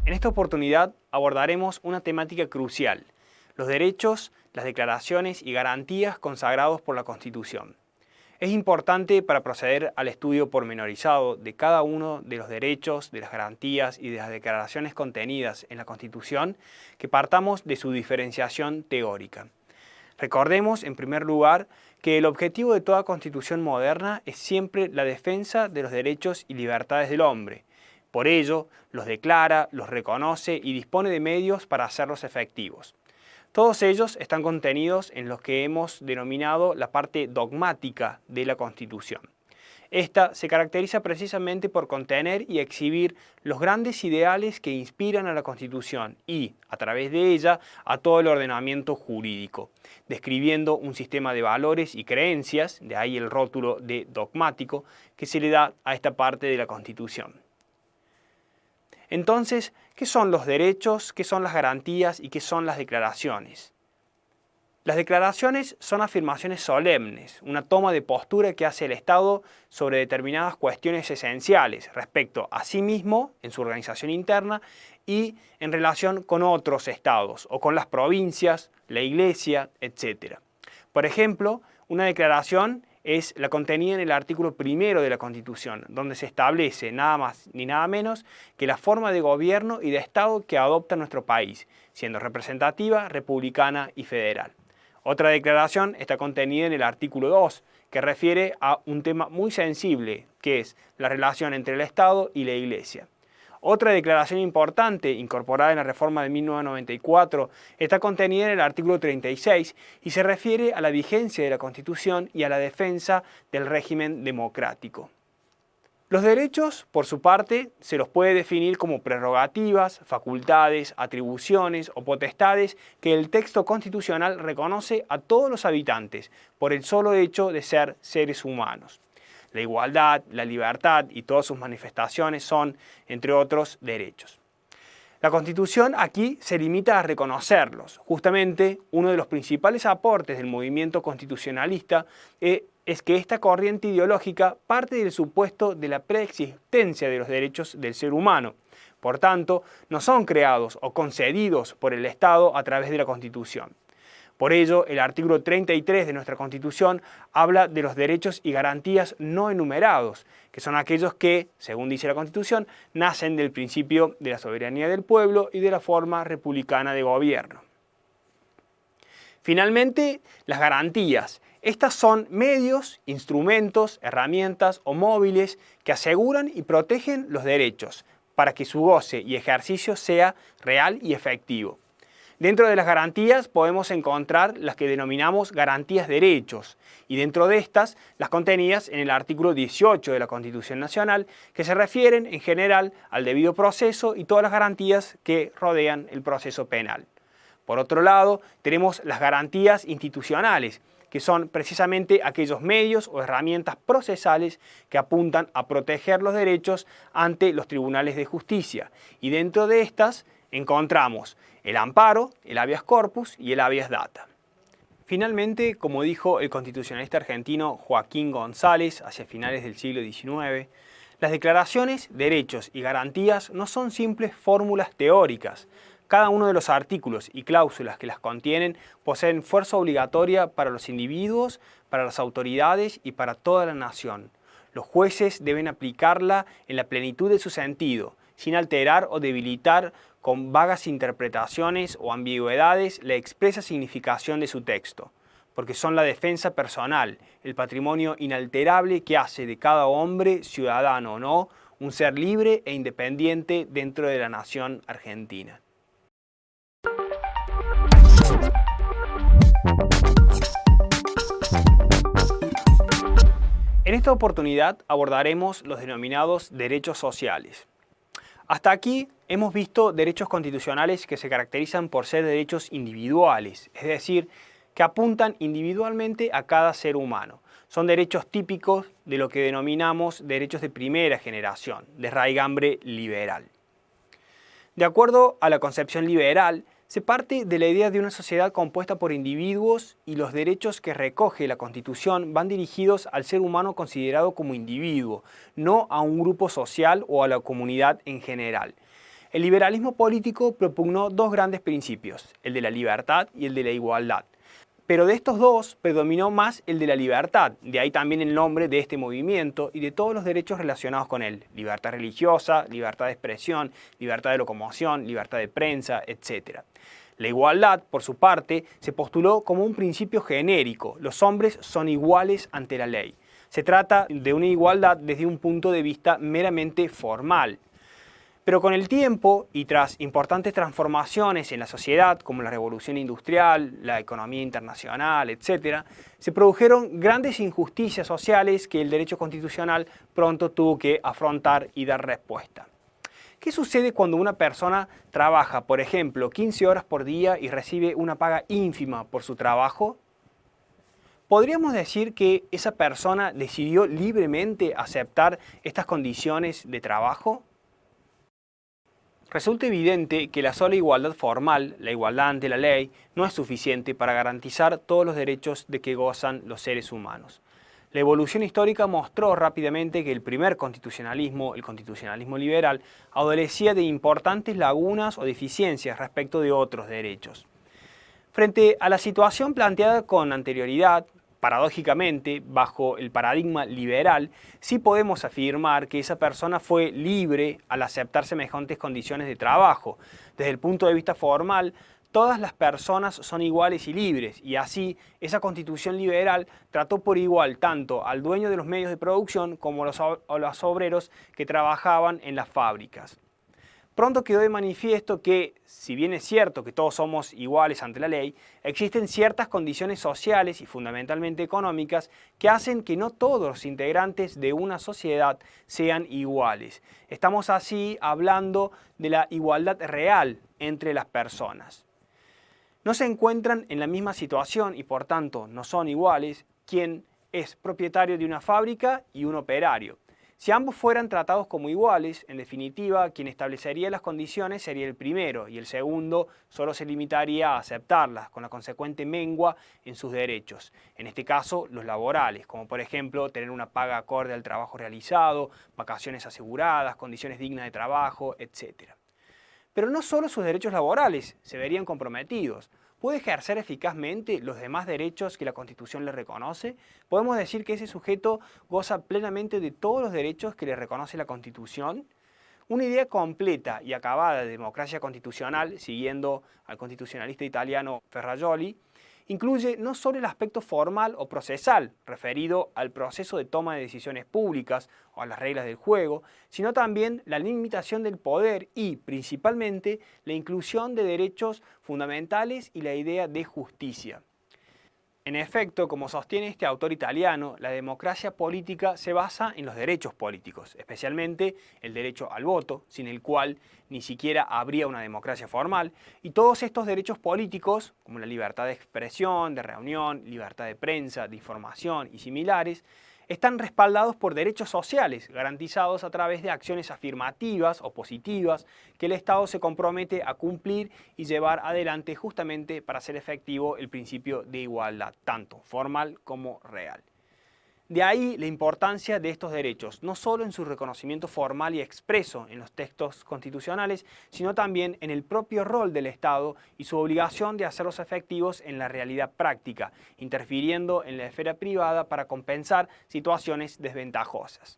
En esta oportunidad abordaremos una temática crucial: los derechos, las declaraciones y garantías consagrados por la Constitución. Es importante para proceder al estudio pormenorizado de cada uno de los derechos, de las garantías y de las declaraciones contenidas en la Constitución que partamos de su diferenciación teórica. Recordemos, en primer lugar, que el objetivo de toda Constitución moderna es siempre la defensa de los derechos y libertades del hombre. Por ello, los declara, los reconoce y dispone de medios para hacerlos efectivos. Todos ellos están contenidos en lo que hemos denominado la parte dogmática de la Constitución. Esta se caracteriza precisamente por contener y exhibir los grandes ideales que inspiran a la Constitución y, a través de ella, a todo el ordenamiento jurídico, describiendo un sistema de valores y creencias, de ahí el rótulo de dogmático, que se le da a esta parte de la Constitución. Entonces, ¿qué son los derechos, qué son las garantías y qué son las declaraciones? Las declaraciones son afirmaciones solemnes, una toma de postura que hace el Estado sobre determinadas cuestiones esenciales respecto a sí mismo, en su organización interna, y en relación con otros estados o con las provincias, la Iglesia, etc. Por ejemplo, una declaración es la contenida en el artículo 1 de la Constitución, donde se establece nada más ni nada menos que la forma de gobierno y de Estado que adopta nuestro país, siendo representativa, republicana y federal. Otra declaración está contenida en el artículo 2, que refiere a un tema muy sensible, que es la relación entre el Estado y la Iglesia. Otra declaración importante, incorporada en la reforma de 1994, está contenida en el artículo 36 y se refiere a la vigencia de la Constitución y a la defensa del régimen democrático. Los derechos, por su parte, se los puede definir como prerrogativas, facultades, atribuciones o potestades que el texto constitucional reconoce a todos los habitantes por el solo hecho de ser seres humanos. La igualdad, la libertad y todas sus manifestaciones son, entre otros, derechos. La Constitución aquí se limita a reconocerlos. Justamente, uno de los principales aportes del movimiento constitucionalista es que esta corriente ideológica parte del supuesto de la preexistencia de los derechos del ser humano. Por tanto, no son creados o concedidos por el Estado a través de la Constitución. Por ello, el artículo 33 de nuestra Constitución habla de los derechos y garantías no enumerados, que son aquellos que, según dice la Constitución, nacen del principio de la soberanía del pueblo y de la forma republicana de gobierno. Finalmente, las garantías. Estas son medios, instrumentos, herramientas o móviles que aseguran y protegen los derechos para que su goce y ejercicio sea real y efectivo. Dentro de las garantías podemos encontrar las que denominamos garantías derechos y dentro de estas las contenidas en el artículo 18 de la Constitución Nacional que se refieren en general al debido proceso y todas las garantías que rodean el proceso penal. Por otro lado, tenemos las garantías institucionales, que son precisamente aquellos medios o herramientas procesales que apuntan a proteger los derechos ante los tribunales de justicia y dentro de estas encontramos el amparo, el habeas corpus y el habeas data. Finalmente, como dijo el constitucionalista argentino Joaquín González hacia finales del siglo XIX, las declaraciones, derechos y garantías no son simples fórmulas teóricas. Cada uno de los artículos y cláusulas que las contienen poseen fuerza obligatoria para los individuos, para las autoridades y para toda la nación. Los jueces deben aplicarla en la plenitud de su sentido, sin alterar o debilitar con vagas interpretaciones o ambigüedades la expresa significación de su texto, porque son la defensa personal, el patrimonio inalterable que hace de cada hombre, ciudadano o no, un ser libre e independiente dentro de la nación argentina. En esta oportunidad abordaremos los denominados derechos sociales. Hasta aquí hemos visto derechos constitucionales que se caracterizan por ser derechos individuales, es decir, que apuntan individualmente a cada ser humano. Son derechos típicos de lo que denominamos derechos de primera generación, de raigambre liberal. De acuerdo a la concepción liberal, Se parte de la idea de una sociedad compuesta por individuos y los derechos que recoge la Constitución van dirigidos al ser humano considerado como individuo, no a un grupo social o a la comunidad en general. El liberalismo político propugnó dos grandes principios, el de la libertad y el de la igualdad. Pero de estos dos predominó más el de la libertad, de ahí también el nombre de este movimiento y de todos los derechos relacionados con él, libertad religiosa, libertad de expresión, libertad de locomoción, libertad de prensa, etc. La igualdad, por su parte, se postuló como un principio genérico, los hombres son iguales ante la ley. Se trata de una igualdad desde un punto de vista meramente formal. Pero con el tiempo y tras importantes transformaciones en la sociedad, como la revolución industrial, la economía internacional, etc., se produjeron grandes injusticias sociales que el derecho constitucional pronto tuvo que afrontar y dar respuesta. ¿Qué sucede cuando una persona trabaja, por ejemplo, 15 horas por día y recibe una paga ínfima por su trabajo? ¿Podríamos decir que esa persona decidió libremente aceptar estas condiciones de trabajo? Resulta evidente que la sola igualdad formal, la igualdad ante la ley, no es suficiente para garantizar todos los derechos de que gozan los seres humanos. La evolución histórica mostró rápidamente que el primer constitucionalismo, el constitucionalismo liberal, adolecía de importantes lagunas o deficiencias respecto de otros derechos. Frente a la situación planteada con anterioridad, paradójicamente, bajo el paradigma liberal, sí podemos afirmar que esa persona fue libre al aceptar semejantes condiciones de trabajo. Desde el punto de vista formal, todas las personas son iguales y libres, y así esa constitución liberal trató por igual tanto al dueño de los medios de producción como a los obreros que trabajaban en las fábricas. Pronto quedó de manifiesto que, si bien es cierto que todos somos iguales ante la ley, existen ciertas condiciones sociales y fundamentalmente económicas que hacen que no todos los integrantes de una sociedad sean iguales. Estamos así hablando de la igualdad real entre las personas. No se encuentran en la misma situación y por tanto no son iguales quien es propietario de una fábrica y un operario. Si ambos fueran tratados como iguales, en definitiva, quien establecería las condiciones sería el primero y el segundo solo se limitaría a aceptarlas, con la consecuente mengua en sus derechos. En este caso, los laborales, como por ejemplo tener una paga acorde al trabajo realizado, vacaciones aseguradas, condiciones dignas de trabajo, etc. Pero no solo sus derechos laborales se verían comprometidos. ¿Puede ejercer eficazmente los demás derechos que la Constitución le reconoce? ¿Podemos decir que ese sujeto goza plenamente de todos los derechos que le reconoce la Constitución? Una idea completa y acabada de democracia constitucional, siguiendo al constitucionalista italiano Ferrajoli, incluye no solo el aspecto formal o procesal, referido al proceso de toma de decisiones públicas o a las reglas del juego, sino también la limitación del poder y, principalmente, la inclusión de derechos fundamentales y la idea de justicia. En efecto, como sostiene este autor italiano, la democracia política se basa en los derechos políticos, especialmente el derecho al voto, sin el cual ni siquiera habría una democracia formal, y todos estos derechos políticos, como la libertad de expresión, de reunión, libertad de prensa, de información y similares, están respaldados por derechos sociales, garantizados a través de acciones afirmativas o positivas que el Estado se compromete a cumplir y llevar adelante justamente para hacer efectivo el principio de igualdad, tanto formal como real. De ahí la importancia de estos derechos, no solo en su reconocimiento formal y expreso en los textos constitucionales, sino también en el propio rol del Estado y su obligación de hacerlos efectivos en la realidad práctica, interfiriendo en la esfera privada para compensar situaciones desventajosas.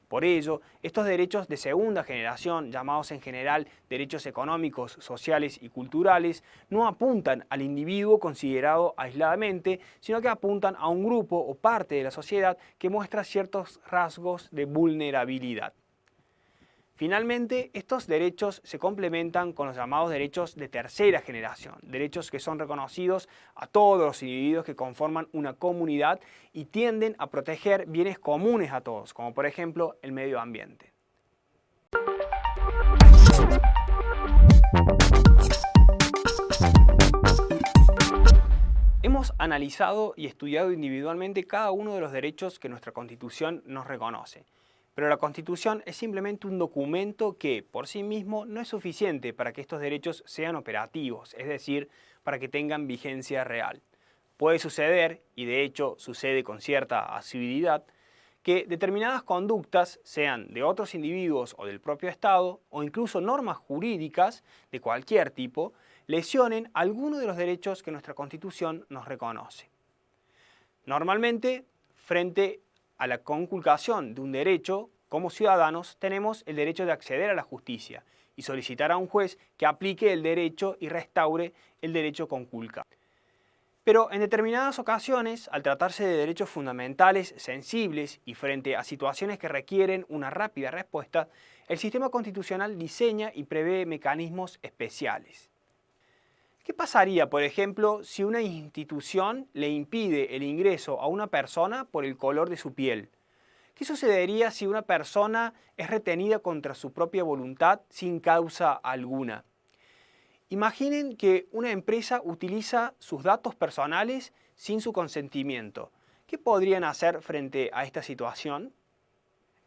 Por ello, estos derechos de segunda generación, llamados en general derechos económicos, sociales y culturales, no apuntan al individuo considerado aisladamente, sino que apuntan a un grupo o parte de la sociedad que muestra ciertos rasgos de vulnerabilidad. Finalmente, estos derechos se complementan con los llamados derechos de tercera generación, derechos que son reconocidos a todos los individuos que conforman una comunidad y tienden a proteger bienes comunes a todos, como por ejemplo el medio ambiente. Hemos analizado y estudiado individualmente cada uno de los derechos que nuestra Constitución nos reconoce. pero la Constitución es simplemente un documento que, por sí mismo, no es suficiente para que estos derechos sean operativos, es decir, para que tengan vigencia real. Puede suceder, y de hecho sucede con cierta asiduidad, que determinadas conductas, sean de otros individuos o del propio Estado, o incluso normas jurídicas de cualquier tipo, lesionen alguno de los derechos que nuestra Constitución nos reconoce. Normalmente, frente a la conculcación de un derecho, como ciudadanos tenemos el derecho de acceder a la justicia y solicitar a un juez que aplique el derecho y restaure el derecho conculcado. Pero en determinadas ocasiones, al tratarse de derechos fundamentales sensibles y frente a situaciones que requieren una rápida respuesta, el sistema constitucional diseña y prevé mecanismos especiales. ¿Qué pasaría, por ejemplo, si una institución le impide el ingreso a una persona por el color de su piel? ¿Qué sucedería si una persona es retenida contra su propia voluntad sin causa alguna? Imaginen que una empresa utiliza sus datos personales sin su consentimiento. ¿Qué podrían hacer frente a esta situación?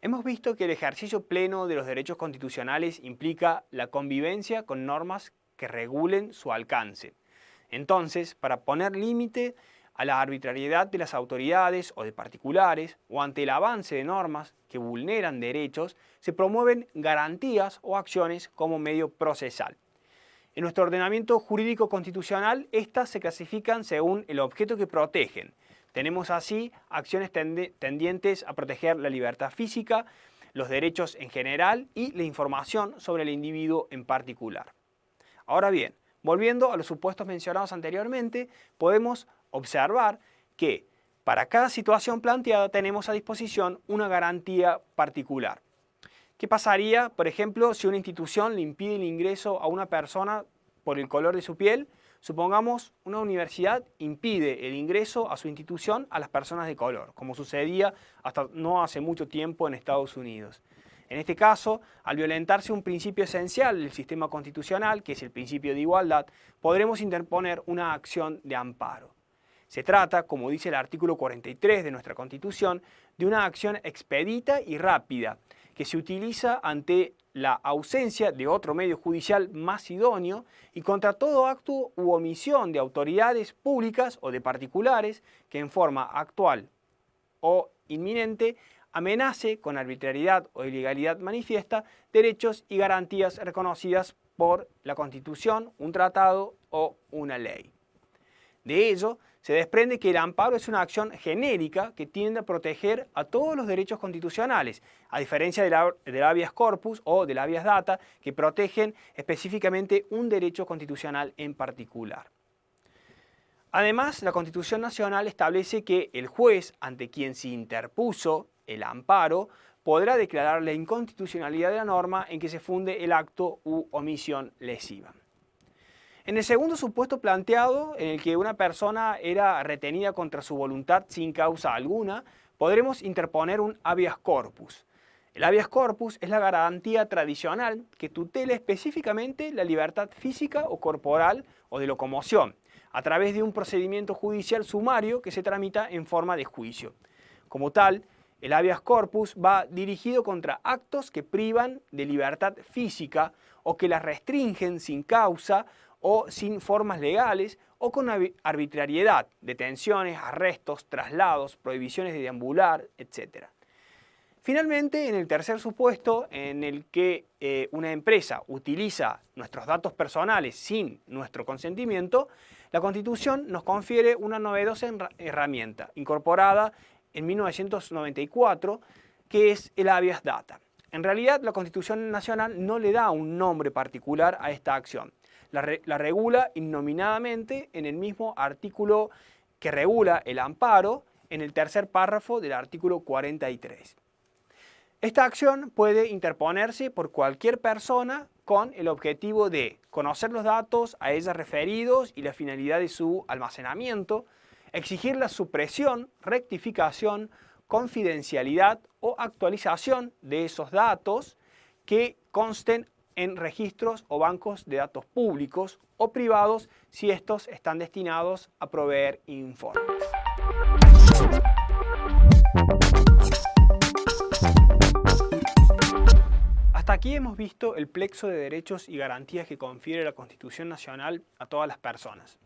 Hemos visto que el ejercicio pleno de los derechos constitucionales implica la convivencia con normas que regulen su alcance. Entonces, para poner límite a la arbitrariedad de las autoridades o de particulares, o ante el avance de normas que vulneran derechos, se promueven garantías o acciones como medio procesal. En nuestro ordenamiento jurídico constitucional, estas se clasifican según el objeto que protegen. Tenemos así acciones tendientes a proteger la libertad física, los derechos en general y la información sobre el individuo en particular. Ahora bien, volviendo a los supuestos mencionados anteriormente, podemos observar que para cada situación planteada tenemos a disposición una garantía particular. ¿Qué pasaría, por ejemplo, si una institución le impide el ingreso a una persona por el color de su piel? Supongamos una universidad impide el ingreso a su institución a las personas de color, como sucedía hasta no hace mucho tiempo en Estados Unidos. En este caso, al violentarse un principio esencial del sistema constitucional, que es el principio de igualdad, podremos interponer una acción de amparo. Se trata, como dice el artículo 43 de nuestra Constitución, de una acción expedita y rápida, que se utiliza ante la ausencia de otro medio judicial más idóneo y contra todo acto u omisión de autoridades públicas o de particulares que en forma actual o inminente amenace con arbitrariedad o ilegalidad manifiesta derechos y garantías reconocidas por la Constitución, un tratado o una ley. De ello, se desprende que el amparo es una acción genérica que tiende a proteger a todos los derechos constitucionales, a diferencia del habeas corpus o del habeas data, que protegen específicamente un derecho constitucional en particular. Además, la Constitución Nacional establece que el juez ante quien se interpuso el amparo podrá declarar la inconstitucionalidad de la norma en que se funde el acto u omisión lesiva. En el segundo supuesto planteado, en el que una persona era retenida contra su voluntad sin causa alguna, podremos interponer un habeas corpus. El habeas corpus es la garantía tradicional que tutela específicamente la libertad física o corporal o de locomoción, a través de un procedimiento judicial sumario que se tramita en forma de juicio. Como tal, el habeas corpus va dirigido contra actos que privan de libertad física o que la restringen sin causa o sin formas legales o con arbitrariedad, detenciones, arrestos, traslados, prohibiciones de deambular, etc. Finalmente, en el tercer supuesto, en el que una empresa utiliza nuestros datos personales sin nuestro consentimiento, la Constitución nos confiere una novedosa herramienta incorporada en 1994, que es el habeas data. En realidad, la Constitución Nacional no le da un nombre particular a esta acción. La regula innominadamente en el mismo artículo que regula el amparo, en el tercer párrafo del artículo 43. Esta acción puede interponerse por cualquier persona con el objetivo de conocer los datos a ella referidos y la finalidad de su almacenamiento, exigir la supresión, rectificación, confidencialidad o actualización de esos datos que consten en registros o bancos de datos públicos o privados si estos están destinados a proveer informes. aquí hemos visto el plexo de derechos y garantías que confiere la Constitución Nacional a todas las personas.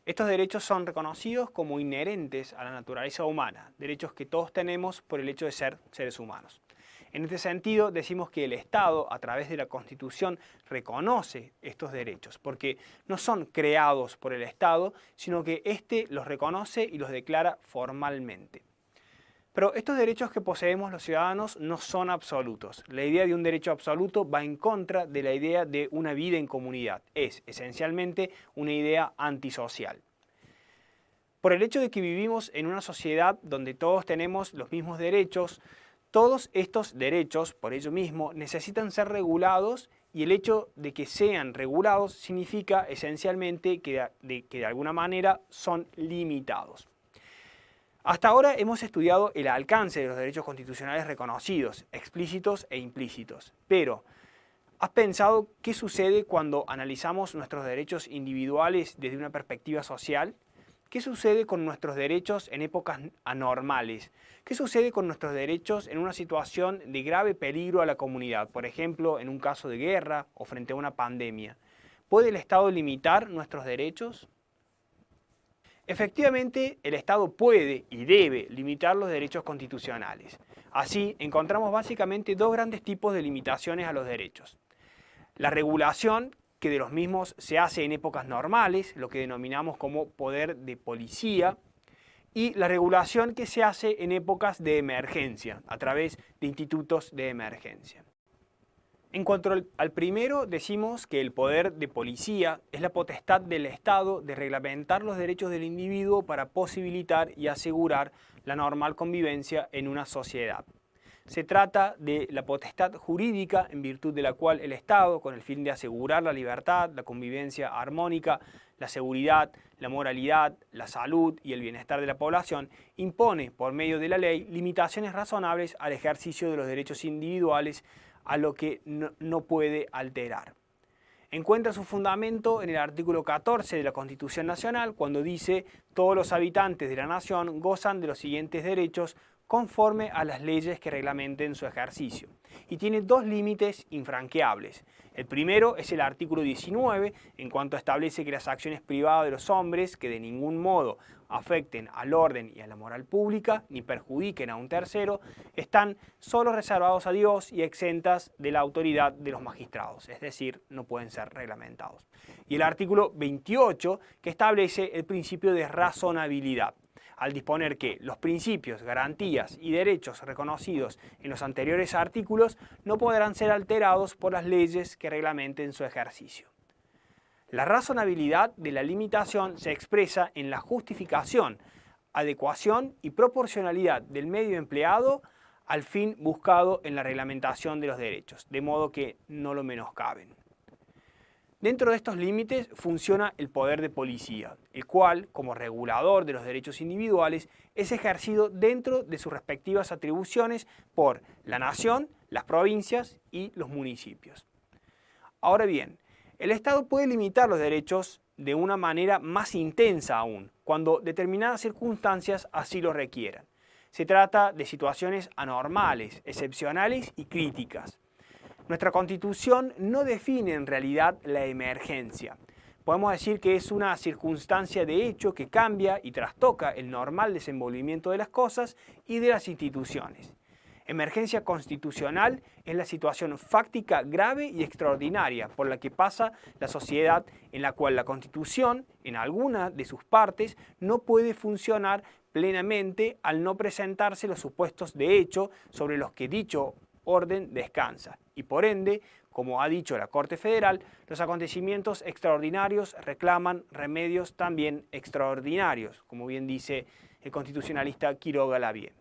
Estos derechos son reconocidos como inherentes a la naturaleza humana, derechos que todos tenemos por el hecho de ser seres humanos. En este sentido, decimos que el Estado, a través de la Constitución, reconoce estos derechos, porque no son creados por el Estado, sino que éste los reconoce y los declara formalmente. Pero estos derechos que poseemos los ciudadanos no son absolutos. La idea de un derecho absoluto va en contra de la idea de una vida en comunidad. Es esencialmente una idea antisocial. Por el hecho de que vivimos en una sociedad donde todos tenemos los mismos derechos, todos estos derechos, por ello mismo, necesitan ser regulados, y el hecho de que sean regulados significa esencialmente que de alguna manera son limitados. Hasta ahora hemos estudiado el alcance de los derechos constitucionales reconocidos, explícitos e implícitos. Pero, ¿has pensado qué sucede cuando analizamos nuestros derechos individuales desde una perspectiva social? ¿Qué sucede con nuestros derechos en épocas anormales? ¿Qué sucede con nuestros derechos en una situación de grave peligro a la comunidad? Por ejemplo, en un caso de guerra o frente a una pandemia. ¿Puede el Estado limitar nuestros derechos? Efectivamente, el Estado puede y debe limitar los derechos constitucionales. Así, encontramos básicamente dos grandes tipos de limitaciones a los derechos. La regulación, que de los mismos se hace en épocas normales, lo que denominamos como poder de policía, y la regulación que se hace en épocas de emergencia, a través de institutos de emergencia. En cuanto al primero, decimos que el poder de policía es la potestad del Estado de reglamentar los derechos del individuo para posibilitar y asegurar la normal convivencia en una sociedad. Se trata de la potestad jurídica en virtud de la cual el Estado, con el fin de asegurar la libertad, la convivencia armónica, la seguridad, la moralidad, la salud y el bienestar de la población, impone por medio de la ley limitaciones razonables al ejercicio de los derechos individuales, a lo que no puede alterar. Encuentra su fundamento en el artículo 14 de la Constitución Nacional, cuando dice: todos los habitantes de la nación gozan de los siguientes derechos conforme a las leyes que reglamenten su ejercicio. Y tiene dos límites infranqueables. El primero es el artículo 19, en cuanto establece que las acciones privadas de los hombres que de ningún modo afecten al orden y a la moral pública, ni perjudiquen a un tercero, están solo reservados a Dios y exentas de la autoridad de los magistrados, es decir, no pueden ser reglamentados. Y el artículo 28, que establece el principio de razonabilidad, al disponer que los principios, garantías y derechos reconocidos en los anteriores artículos no podrán ser alterados por las leyes que reglamenten su ejercicio. La razonabilidad de la limitación se expresa en la justificación, adecuación y proporcionalidad del medio empleado al fin buscado en la reglamentación de los derechos, de modo que no lo menoscaben. Dentro de estos límites funciona el poder de policía, el cual, como regulador de los derechos individuales, es ejercido dentro de sus respectivas atribuciones por la nación, las provincias y los municipios. Ahora bien, el Estado puede limitar los derechos de una manera más intensa aún, cuando determinadas circunstancias así lo requieran. Se trata de situaciones anormales, excepcionales y críticas. Nuestra Constitución no define en realidad la emergencia. Podemos decir que es una circunstancia de hecho que cambia y trastoca el normal desenvolvimiento de las cosas y de las instituciones. Emergencia constitucional es la situación fáctica grave y extraordinaria por la que pasa la sociedad, en la cual la Constitución, en alguna de sus partes, no puede funcionar plenamente al no presentarse los supuestos de hecho sobre los que dicho orden descansa, y por ende, como ha dicho la Corte Federal, los acontecimientos extraordinarios reclaman remedios también extraordinarios, como bien dice el constitucionalista Quiroga Lavie.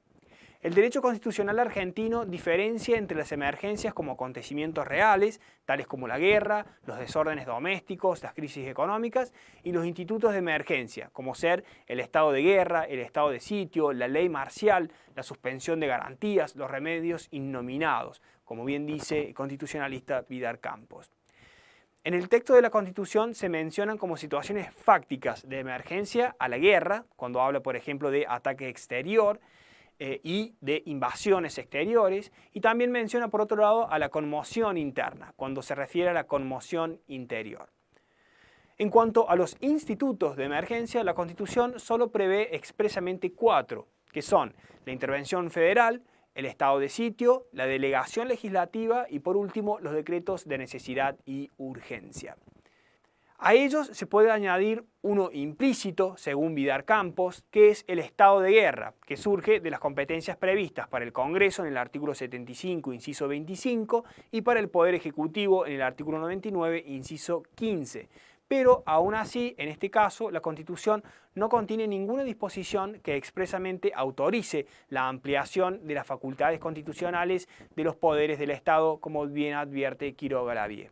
El derecho constitucional argentino diferencia entre las emergencias como acontecimientos reales, tales como la guerra, los desórdenes domésticos, las crisis económicas, y los institutos de emergencia, como ser el estado de guerra, el estado de sitio, la ley marcial, la suspensión de garantías, los remedios innominados, como bien dice el constitucionalista Vidar Campos. En el texto de la Constitución se mencionan como situaciones fácticas de emergencia a la guerra, cuando habla, por ejemplo, de ataque exterior, y de invasiones exteriores, y también menciona por otro lado a la conmoción interna, cuando se refiere a la conmoción interior. En cuanto a los institutos de emergencia, la Constitución solo prevé expresamente 4, que son la intervención federal, el estado de sitio, la delegación legislativa y por último los decretos de necesidad y urgencia. A ellos se puede añadir uno implícito, según Vidar Campos, que es el estado de guerra, que surge de las competencias previstas para el Congreso en el artículo 75, inciso 25, y para el Poder Ejecutivo en el artículo 99, inciso 15. Pero, aún así, en este caso, la Constitución no contiene ninguna disposición que expresamente autorice la ampliación de las facultades constitucionales de los poderes del Estado, como bien advierte Quiroga Lavie.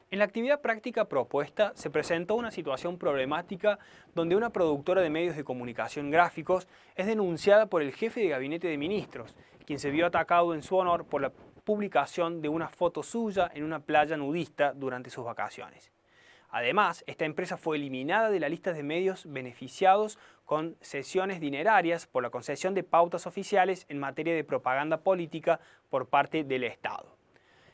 En la actividad práctica propuesta se presentó una situación problemática donde una productora de medios de comunicación gráficos es denunciada por el jefe de gabinete de ministros, quien se vio atacado en su honor por la publicación de una foto suya en una playa nudista durante sus vacaciones. Además, esta empresa fue eliminada de la lista de medios beneficiados con cesiones dinerarias por la concesión de pautas oficiales en materia de propaganda política por parte del Estado.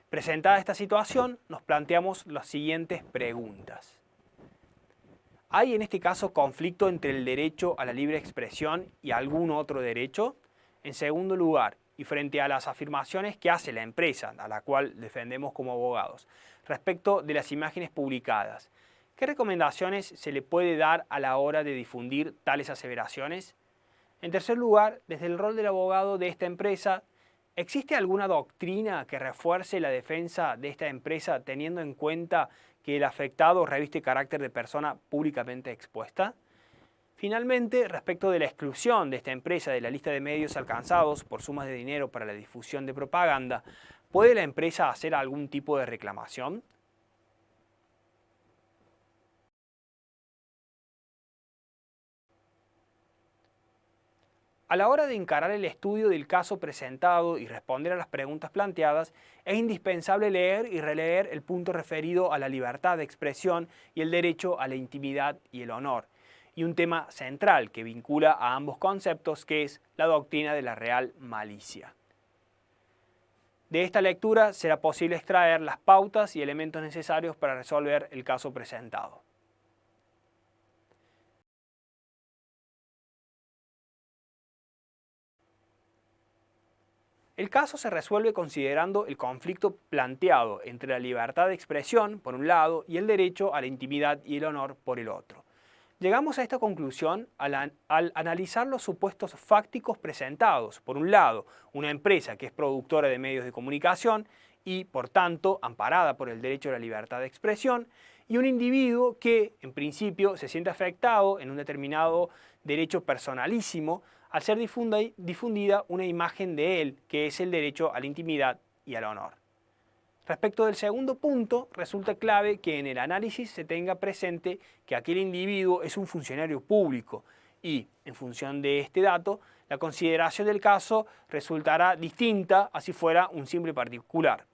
Presentada esta situación, nos planteamos las siguientes preguntas. ¿Hay en este caso conflicto entre el derecho a la libre expresión y algún otro derecho? En segundo lugar, y frente a las afirmaciones que hace la empresa, a la cual defendemos como abogados, respecto de las imágenes publicadas, ¿qué recomendaciones se le puede dar a la hora de difundir tales aseveraciones? En tercer lugar, desde el rol del abogado de esta empresa, ¿existe alguna doctrina que refuerce la defensa de esta empresa teniendo en cuenta que el afectado reviste carácter de persona públicamente expuesta? Finalmente, respecto de la exclusión de esta empresa de la lista de medios alcanzados por sumas de dinero para la difusión de propaganda, ¿puede la empresa hacer algún tipo de reclamación? A la hora de encarar el estudio del caso presentado y responder a las preguntas planteadas, es indispensable leer y releer el punto referido a la libertad de expresión y el derecho a la intimidad y el honor, y un tema central que vincula a ambos conceptos, que es la doctrina de la real malicia. De esta lectura será posible extraer las pautas y elementos necesarios para resolver el caso presentado. El caso se resuelve considerando el conflicto planteado entre la libertad de expresión, por un lado, y el derecho a la intimidad y el honor, por el otro. Llegamos a esta conclusión al analizar los supuestos fácticos presentados. Por un lado, una empresa que es productora de medios de comunicación y, por tanto, amparada por el derecho a la libertad de expresión, y un individuo que, en principio, se siente afectado en un determinado derecho personalísimo al ser difundida una imagen de él, que es el derecho a la intimidad y al honor. Respecto del segundo punto, resulta clave que en el análisis se tenga presente que aquel individuo es un funcionario público y, en función de este dato, la consideración del caso resultará distinta a si fuera un simple particular,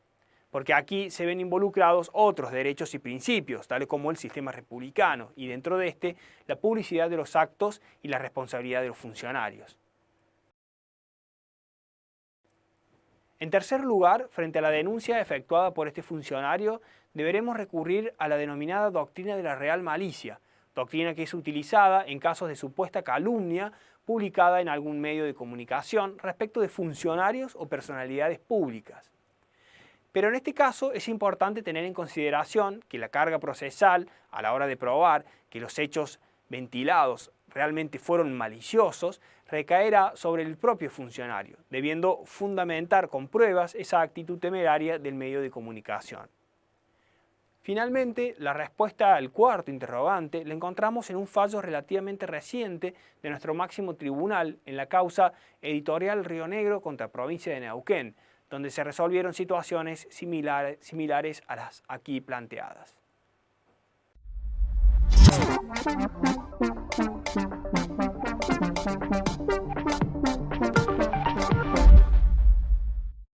porque aquí se ven involucrados otros derechos y principios, tales como el sistema republicano, y dentro de este, la publicidad de los actos y la responsabilidad de los funcionarios. En tercer lugar, frente a la denuncia efectuada por este funcionario, deberemos recurrir a la denominada doctrina de la real malicia, doctrina que es utilizada en casos de supuesta calumnia publicada en algún medio de comunicación respecto de funcionarios o personalidades públicas. Pero en este caso es importante tener en consideración que la carga procesal, a la hora de probar que los hechos ventilados realmente fueron maliciosos, recaerá sobre el propio funcionario, debiendo fundamentar con pruebas esa actitud temeraria del medio de comunicación. Finalmente, la respuesta al cuarto interrogante la encontramos en un fallo relativamente reciente de nuestro máximo tribunal en la causa Editorial Río Negro contra Provincia de Neuquén, donde se resolvieron situaciones similares a las aquí planteadas.